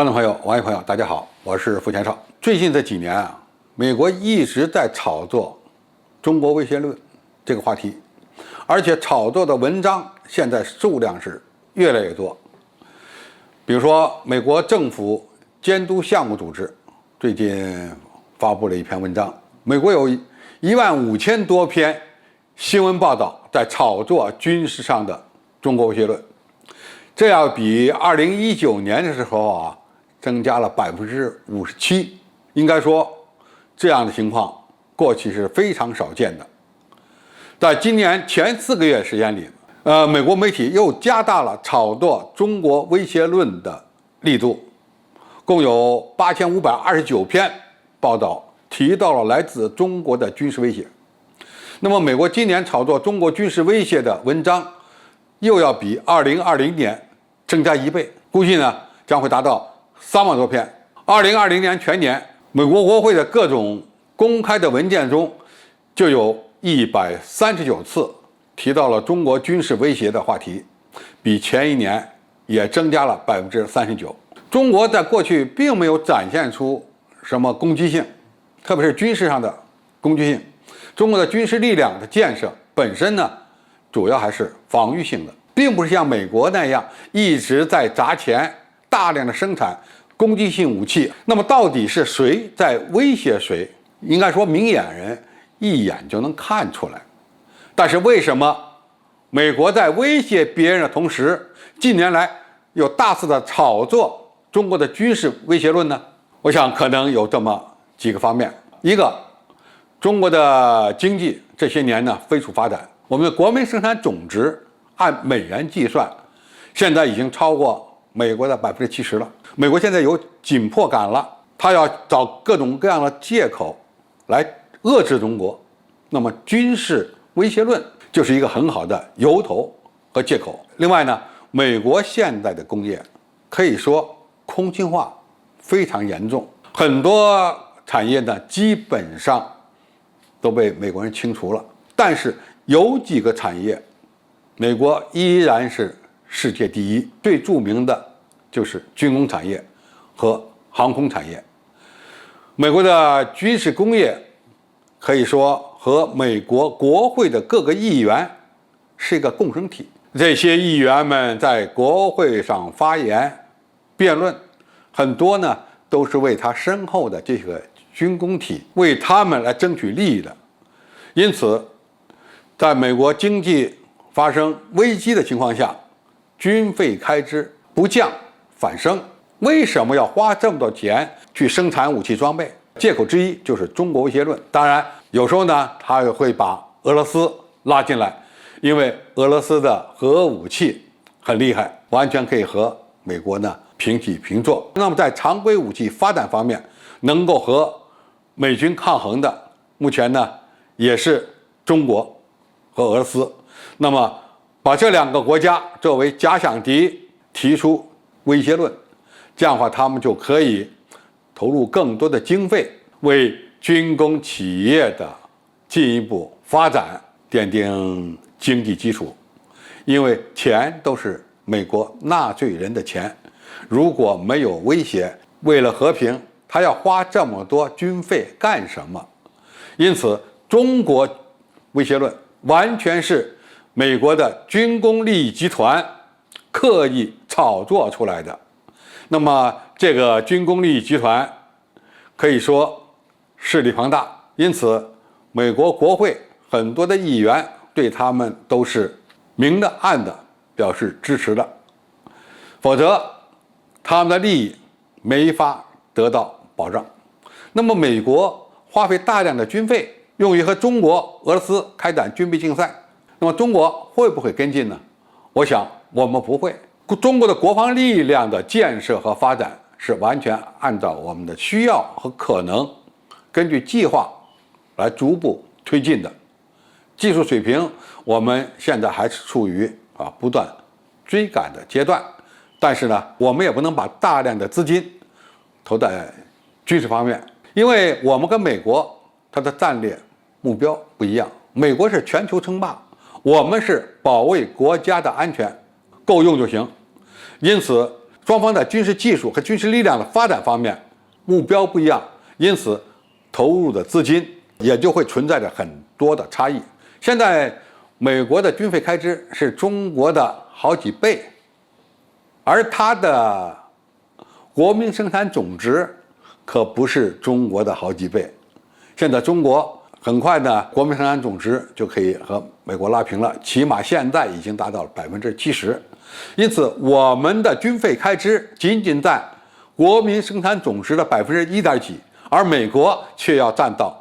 观众朋友、网友朋友，大家好，我是付前少。最近这几年啊，美国一直在炒作中国威胁论这个话题，而且炒作的文章现在数量是越来越多。比如说，美国政府监督项目组织最近发布了一篇文章，美国有15000多篇新闻报道在炒作军事上的中国威胁论，这要比2019年的时候啊增加了57%。应该说，这样的情况过去是非常少见的。在今年前4个月时间里，美国媒体又加大了炒作中国威胁论的力度，共有8529篇报道提到了来自中国的军事威胁。那么，美国今年炒作中国军事威胁的文章又要比2020年增加1倍，估计呢将会达到3万多篇。2020年全年，美国国会的各种公开的文件中，就有139次提到了中国军事威胁的话题，比前一年也增加了39%。中国在过去并没有展现出什么攻击性，特别是军事上的攻击性。中国的军事力量的建设本身呢，主要还是防御性的，并不是像美国那样一直在砸钱，大量的生产攻击性武器。那么到底是谁在威胁谁？应该说明眼人一眼就能看出来。但是为什么美国在威胁别人的同时，近年来又大肆的炒作中国的军事威胁论呢？我想可能有这么几个方面。一个，中国的经济这些年呢飞速发展，我们的国民生产总值按美元计算，现在已经超过美国的70%了。美国现在有紧迫感了，他要找各种各样的借口来遏制中国。那么军事威胁论就是一个很好的由头和借口。另外呢，美国现在的工业可以说空心化非常严重，很多产业呢基本上都被美国人清除了，但是有几个产业美国依然是世界第一，最著名的就是军工产业和航空产业。美国的军事工业可以说和美国国会的各个议员是一个共生体，这些议员们在国会上发言辩论，很多呢都是为他身后的这个军工体，为他们来争取利益的。因此在美国经济发生危机的情况下，军费开支不降反升。为什么要花这么多钱去生产武器装备？借口之一就是中国威胁论。当然有时候呢他也会把俄罗斯拉进来，因为俄罗斯的核武器很厉害，完全可以和美国呢平起平坐。那么在常规武器发展方面，能够和美军抗衡的，目前呢也是中国和俄罗斯。那么把这2个国家作为假想敌提出威胁论，这样的话他们就可以投入更多的经费，为军工企业的进一步发展奠定经济基础。因为钱都是美国纳税人的钱，如果没有威胁，为了和平他要花这么多军费干什么？因此中国威胁论完全是美国的军工利益集团刻意炒作出来的。那么这个军工利益集团可以说势力庞大，因此美国国会很多的议员对他们都是明的暗的表示支持的，否则他们的利益没法得到保障。那么美国花费大量的军费用于和中国、俄罗斯开展军备竞赛，那么中国会不会跟进呢？我想我们不会。中国的国防力量的建设和发展是完全按照我们的需要和可能，根据计划来逐步推进的。技术水平我们现在还是处于不断追赶的阶段，但是呢，我们也不能把大量的资金投在军事方面，因为我们跟美国它的战略目标不一样。美国是全球称霸，我们是保卫国家的安全，够用就行。因此双方的军事技术和军事力量的发展方面目标不一样，因此投入的资金也就会存在着很多的差异。现在美国的军费开支是中国的好几倍，而它的国民生产总值可不是中国的好几倍。现在中国很快呢，国民生产总值就可以和美国拉平了，起码现在已经达到了70%。因此，我们的军费开支仅仅在国民生产总值的1点几，而美国却要占到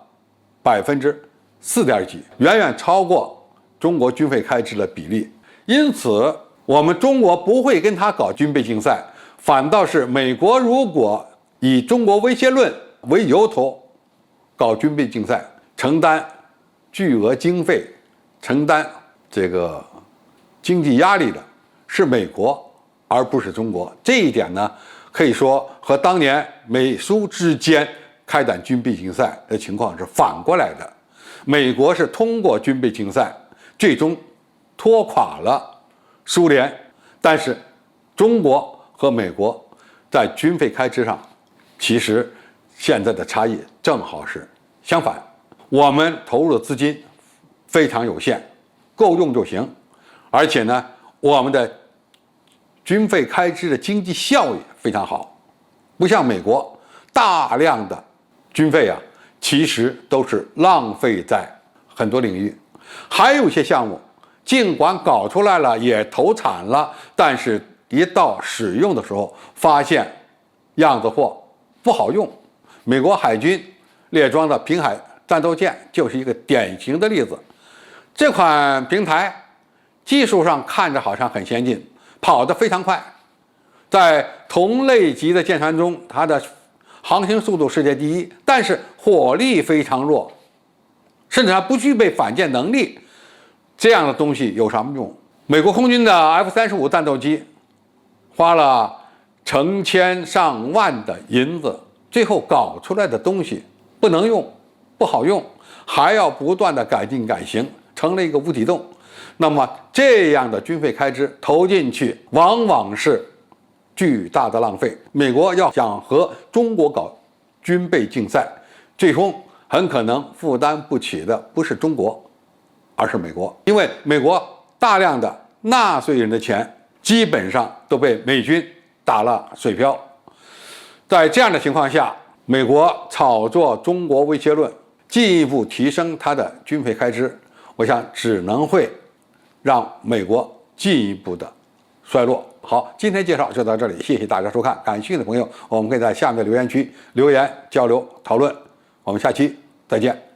4点几，远远超过中国军费开支的比例。因此，我们中国不会跟他搞军备竞赛，反倒是美国如果以中国威胁论为由头搞军备竞赛，承担巨额经费、承担这个经济压力的是美国，而不是中国。这一点呢，可以说和当年美苏之间开展军备竞赛的情况是反过来的。美国是通过军备竞赛最终拖垮了苏联，但是中国和美国在军费开支上，其实现在的差异正好是相反。我们投入的资金非常有限，够用就行，而且呢，我们的军费开支的经济效益非常好，不像美国大量的军费其实都是浪费在很多领域。还有一些项目尽管搞出来了，也投产了，但是一到使用的时候发现样子货不好用。美国海军列装的平海战斗舰就是一个典型的例子。这款平台技术上看着好像很先进，跑得非常快，在同类级的舰船中，它的航行速度世界第一，但是火力非常弱，甚至还不具备反舰能力。这样的东西有什么用？美国空军的 F-35战斗机花了成千上万的银子，最后搞出来的东西不能用，不好用，还要不断的改进改型，成了一个无底洞。那么这样的军费开支投进去，往往是巨大的浪费。美国要想和中国搞军备竞赛，最终很可能负担不起的不是中国，而是美国。因为美国大量的纳税人的钱基本上都被美军打了水漂。在这样的情况下，美国炒作中国威胁论，进一步提升它的军费开支，我想只能会让美国进一步的衰落。好，今天介绍就到这里，谢谢大家收看。感兴趣的朋友，我们可以在下面的留言区留言交流讨论。我们下期再见。